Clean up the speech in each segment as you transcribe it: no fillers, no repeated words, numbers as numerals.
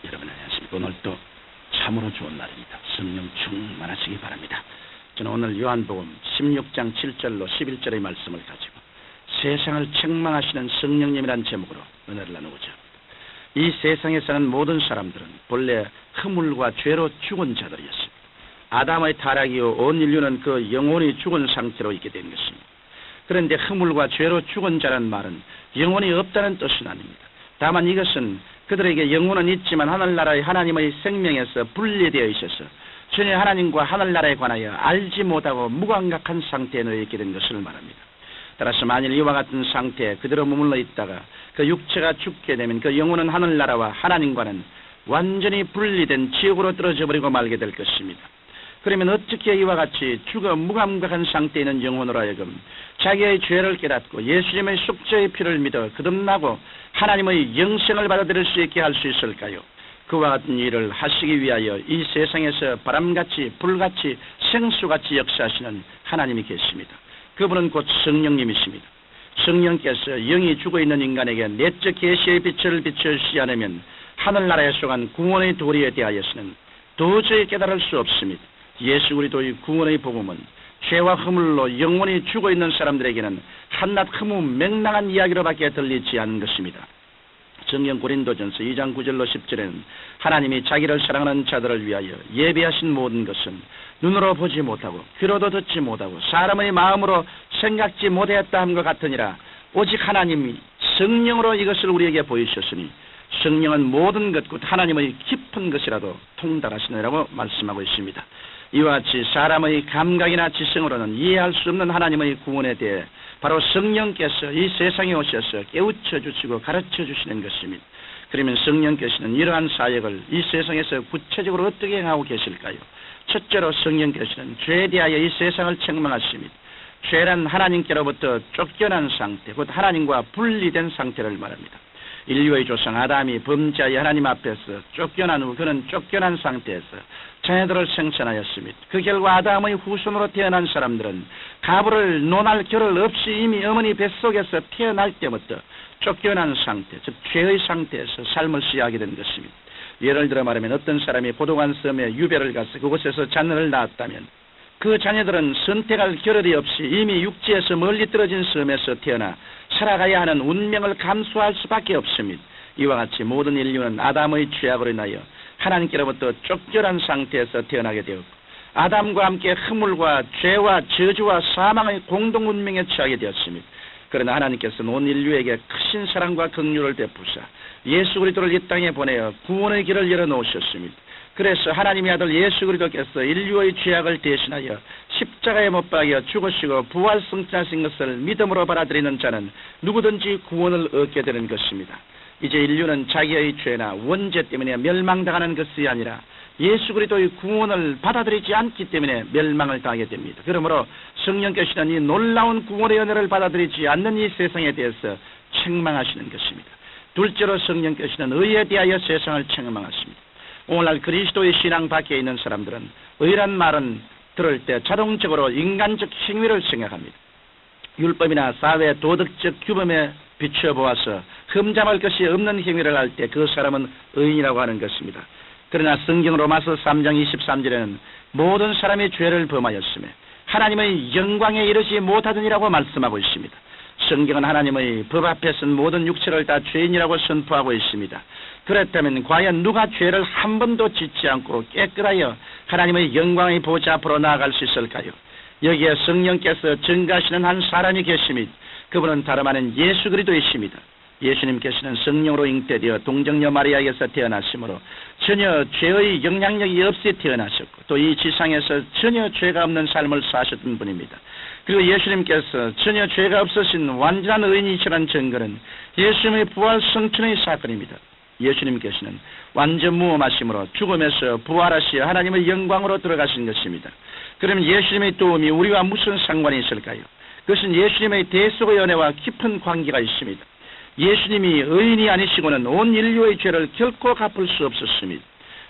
여러분 안녕하십니까. 오늘도 참으로 좋은 날입니다. 성령 충만하시기 바랍니다. 저는 오늘 요한복음 16장 7절로 11절의 말씀을 가지고 세상을 책망하시는 성령님이란 제목으로 은혜를 나누고자 합니다. 이 세상에 사는 모든 사람들은 본래 허물과 죄로 죽은 자들이었습니다. 아담의 타락 이후 온 인류는 그 영혼이 죽은 상태로 있게 된 것입니다. 그런데 허물과 죄로 죽은 자란 말은 영혼이 없다는 뜻은 아닙니다. 다만 이것은 그들에게 영혼은 있지만 하늘나라의 하나님의 생명에서 분리되어 있어서 전혀 하나님과 하늘나라에 관하여 알지 못하고 무감각한 상태에 놓여 있게 된 것을 말합니다. 따라서 만일 이와 같은 상태에 그대로 머물러 있다가 그 육체가 죽게 되면 그 영혼은 하늘나라와 하나님과는 완전히 분리된 지옥으로 떨어져 버리고 말게 될 것입니다. 그러면 어떻게 이와 같이 죽어 무감각한 상태에 있는 영혼으로 하여금 자기의 죄를 깨닫고 예수님의 속죄의 피를 믿어 거듭나고 하나님의 영생을 받아들일 수 있게 할 수 있을까요? 그와 같은 일을 하시기 위하여 이 세상에서 바람같이 불같이 생수같이 역사하시는 하나님이 계십니다. 그분은 곧 성령님이십니다. 성령께서 영이 죽어있는 인간에게 내적 계시의 빛을 비춰주시지 않으면 하늘나라에 속한 구원의 도리에 대하여서는 도저히 깨달을 수 없습니다. 예수 그리스도의 구원의 복음은 죄와 허물로 영원히 죽어있는 사람들에게는 한낱 허무 맹랑한 이야기로밖에 들리지 않는 것입니다. 정경 고린도전서 2장 9절로 10절에는 하나님이 자기를 사랑하는 자들을 위하여 예비하신 모든 것은 눈으로 보지 못하고 귀로도 듣지 못하고 사람의 마음으로 생각지 못하였다 함과 같으니라. 오직 하나님이 성령으로 이것을 우리에게 보이셨으니 성령은 모든 것 곧 하나님의 깊은 것이라도 통달하시느라고 말씀하고 있습니다. 이와 같이 사람의 감각이나 지성으로는 이해할 수 없는 하나님의 구원에 대해 바로 성령께서 이 세상에 오셔서 깨우쳐 주시고 가르쳐 주시는 것입니다. 그러면 성령께서는 이러한 사역을 이 세상에서 구체적으로 어떻게 행하고 계실까요? 첫째로 성령께서는 죄에 대하여 이 세상을 책망하십니다. 죄란 하나님께로부터 쫓겨난 상태, 곧 하나님과 분리된 상태를 말합니다. 인류의 조상 아담이 범죄하여 하나님 앞에서 쫓겨난 후 그는 쫓겨난 상태에서 자녀들을 생산하였습니다. 그 결과 아담의 후손으로 태어난 사람들은 가부를 논할 겨를 없이 이미 어머니 뱃속에서 태어날 때부터 쫓겨난 상태, 즉 죄의 상태에서 삶을 시작하게 된 것입니다. 예를 들어 말하면 어떤 사람이 보도관 섬에 유배를 가서 그곳에서 자녀를 낳았다면 그 자녀들은 선택할 겨를이 없이 이미 육지에서 멀리 떨어진 섬에서 태어나 살아가야 하는 운명을 감수할 수밖에 없습니다. 이와 같이 모든 인류는 아담의 죄악으로 인하여 하나님께로부터 쫓겨난 상태에서 태어나게 되었고 아담과 함께 허물과 죄와 저주와 사망의 공동 운명에 처하게 되었습니다. 그러나 하나님께서는 온 인류에게 크신 사랑과 긍휼을 베푸사 예수 그리스도를 이 땅에 보내어 구원의 길을 열어놓으셨습니다. 그래서 하나님의 아들 예수 그리스도께서 인류의 죄악을 대신하여 십자가에 못 박여 죽으시고 부활 승천하신 것을 믿음으로 받아들이는 자는 누구든지 구원을 얻게 되는 것입니다. 이제 인류는 자기의 죄나 원죄 때문에 멸망당하는 것이 아니라 예수 그리스도의 구원을 받아들이지 않기 때문에 멸망을 당하게 됩니다. 그러므로 성령께서는 이 놀라운 구원의 은혜를 받아들이지 않는 이 세상에 대해서 책망하시는 것입니다. 둘째로 성령께서는 의에 대하여 세상을 책망하십니다. 오늘날 그리스도의 신앙 밖에 있는 사람들은 의란 말은 들을 때 자동적으로 인간적 행위를 생각합니다. 율법이나 사회 도덕적 규범에 비춰보아서 흠잡을 것이 없는 행위를 할 때 그 사람은 의인이라고 하는 것입니다. 그러나 성경 로마서 3장 23절에는 모든 사람이 죄를 범하였으며 하나님의 영광에 이르지 못하더니라고 말씀하고 있습니다. 성경은 하나님의 법 앞에 선 모든 육체를 다 죄인이라고 선포하고 있습니다. 그렇다면 과연 누가 죄를 한 번도 짓지 않고 깨끗하여 하나님의 영광의 보좌 앞으로 나아갈 수 있을까요? 여기에 성령께서 증가하시는 한 사람이 계십니다. 그분은 다름 아닌 예수 그리스도이십니다. 예수님께서는 성령으로 잉태되어 동정녀 마리아에게서 태어나심으로 전혀 죄의 영향력이 없이 태어나셨고 또 이 지상에서 전혀 죄가 없는 삶을 사셨던 분입니다. 그리고 예수님께서 전혀 죄가 없으신 완전한 의인이시라는 증거는 예수님의 부활 성천의 사건입니다. 예수님께서는 완전 무험하심으로 죽음에서 부활하시어 하나님의 영광으로 들어가신 것입니다. 그러면 예수님의 도움이 우리와 무슨 상관이 있을까요? 그것은 예수님의 대속의 은혜와 깊은 관계가 있습니다. 예수님이 의인이 아니시고는 온 인류의 죄를 결코 갚을 수 없었습니다.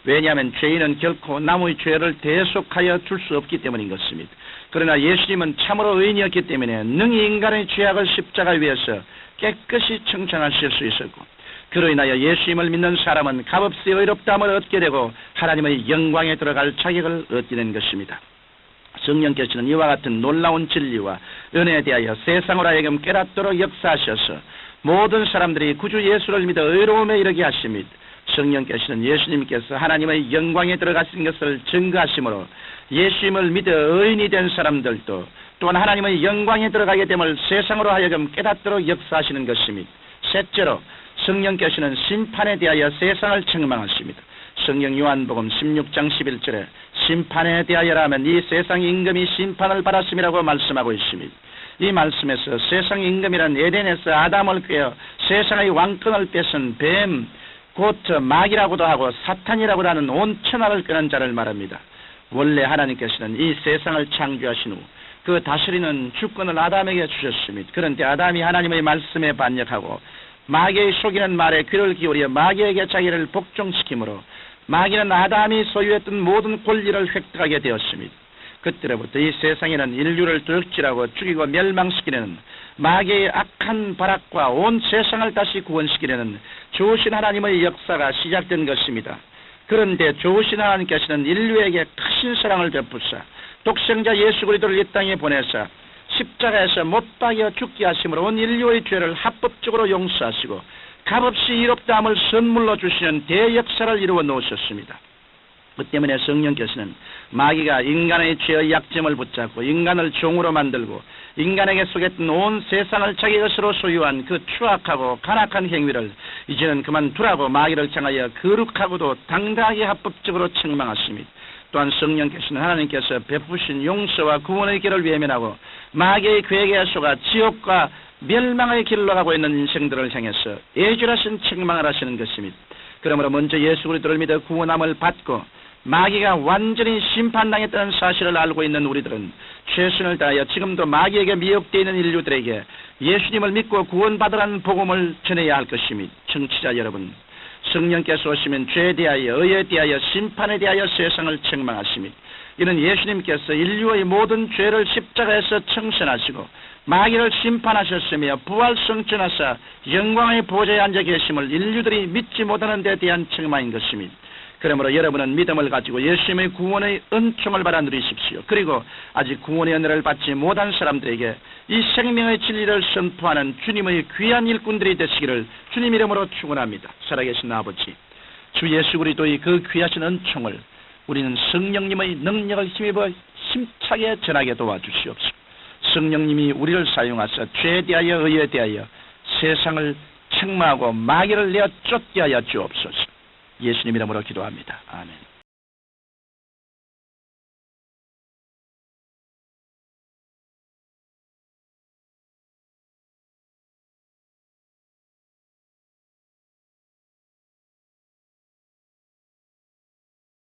왜냐하면 죄인은 결코 남의 죄를 대속하여 줄 수 없기 때문인 것입니다. 그러나 예수님은 참으로 의인이었기 때문에 능히 인간의 죄악을 십자가 위에서 깨끗이 청산하실 수 있었고, 그로 인하여 예수님을 믿는 사람은 값없이 의롭다함을 얻게 되고 하나님의 영광에 들어갈 자격을 얻게 된 것입니다. 성령께서는 이와 같은 놀라운 진리와 은혜에 대하여 세상으로 하여금 깨닫도록 역사하셔서 모든 사람들이 구주 예수를 믿어 의로움에 이르게 하십니다. 성령께서는 예수님께서 하나님의 영광에 들어가신 것을 증거하심으로 예수님을 믿어 의인이 된 사람들도 또한 하나님의 영광에 들어가게 됨을 세상으로 하여금 깨닫도록 역사하시는 것입니다. 셋째로 성령께서는 심판에 대하여 세상을 책망하십니다. 성경 요한복음 16장 11절에 심판에 대하여라면 이 세상 임금이 심판을 받았음이라고 말씀하고 있습니다. 이 말씀에서 세상 임금이란 에덴에서 아담을 꾀어 세상의 왕권을 뺏은 뱀, 곧 마귀라고도 하고 사탄이라고도 하는 온 천하를 끄는 자를 말합니다. 원래 하나님께서는 이 세상을 창조하신 후 그 다스리는 주권을 아담에게 주셨습니다. 그런데 아담이 하나님의 말씀에 반역하고 마귀의 속이는 말에 귀를 기울여 마귀에게 자기를 복종시키므로 마귀는 아담이 소유했던 모든 권리를 획득하게 되었습니다. 그때로부터 이 세상에는 인류를 도둑질하고 죽이고 멸망시키려는 마귀의 악한 발악과 온 세상을 다시 구원시키려는 좋으신 하나님의 역사가 시작된 것입니다. 그런데 좋으신 하나님께서는 인류에게 크신 사랑을 베푸사 독생자 예수 그리스도를 이 땅에 보내사 십자가에서 못 박여 죽게 하심으로 온 인류의 죄를 합법적으로 용서하시고 값없이 이롭다함을 선물로 주시는 대역사를 이루어 놓으셨습니다. 그 때문에 성령께서는 마귀가 인간의 죄의 약점을 붙잡고 인간을 종으로 만들고 인간에게 속였던 온 세상을 자기 것으로 소유한 그 추악하고 간악한 행위를 이제는 그만두라고 마귀를 향하여 거룩하고도 당당하게 합법적으로 책망하십니다. 또한 성령께서는 하나님께서 베푸신 용서와 구원의 길을 외면하고 마귀의 계획에 속아 지옥과 멸망의 길로 가고 있는 인생들을 향해서 애절하신 책망을 하시는 것입니다. 그러므로 먼저 예수 그리스도를 믿어 구원함을 받고 마귀가 완전히 심판당했다는 사실을 알고 있는 우리들은 최선을 다하여 지금도 마귀에게 미혹되어 있는 인류들에게 예수님을 믿고 구원받으라는 복음을 전해야 할 것입니다. 청취자 여러분, 성령께서 오시면 죄에 대하여 의에 대하여 심판에 대하여 세상을 책망하십니다. 이는 예수님께서 인류의 모든 죄를 십자가에서 청산하시고 마귀를 심판하셨으며 부활성천하사 영광의 보좌에 앉아 계심을 인류들이 믿지 못하는 데 대한 책망인 것입니다. 그러므로 여러분은 믿음을 가지고 예수님의 구원의 은총을 받아 누리십시오. 그리고 아직 구원의 은혜를 받지 못한 사람들에게 이 생명의 진리를 선포하는 주님의 귀한 일꾼들이 되시기를 주님 이름으로 축원합니다. 살아계신 아버지, 주 예수 그리스도의 그 귀하신 은총을 우리는 성령님의 능력을 힘입어 힘차게 전하게 도와주시옵소서. 성령님이 우리를 사용하사 죄에 대하여 의에 대하여 세상을 책망하고 마귀를 내어 쫓게 하여 주옵소서. 예수님 이름으로 기도합니다. 아멘.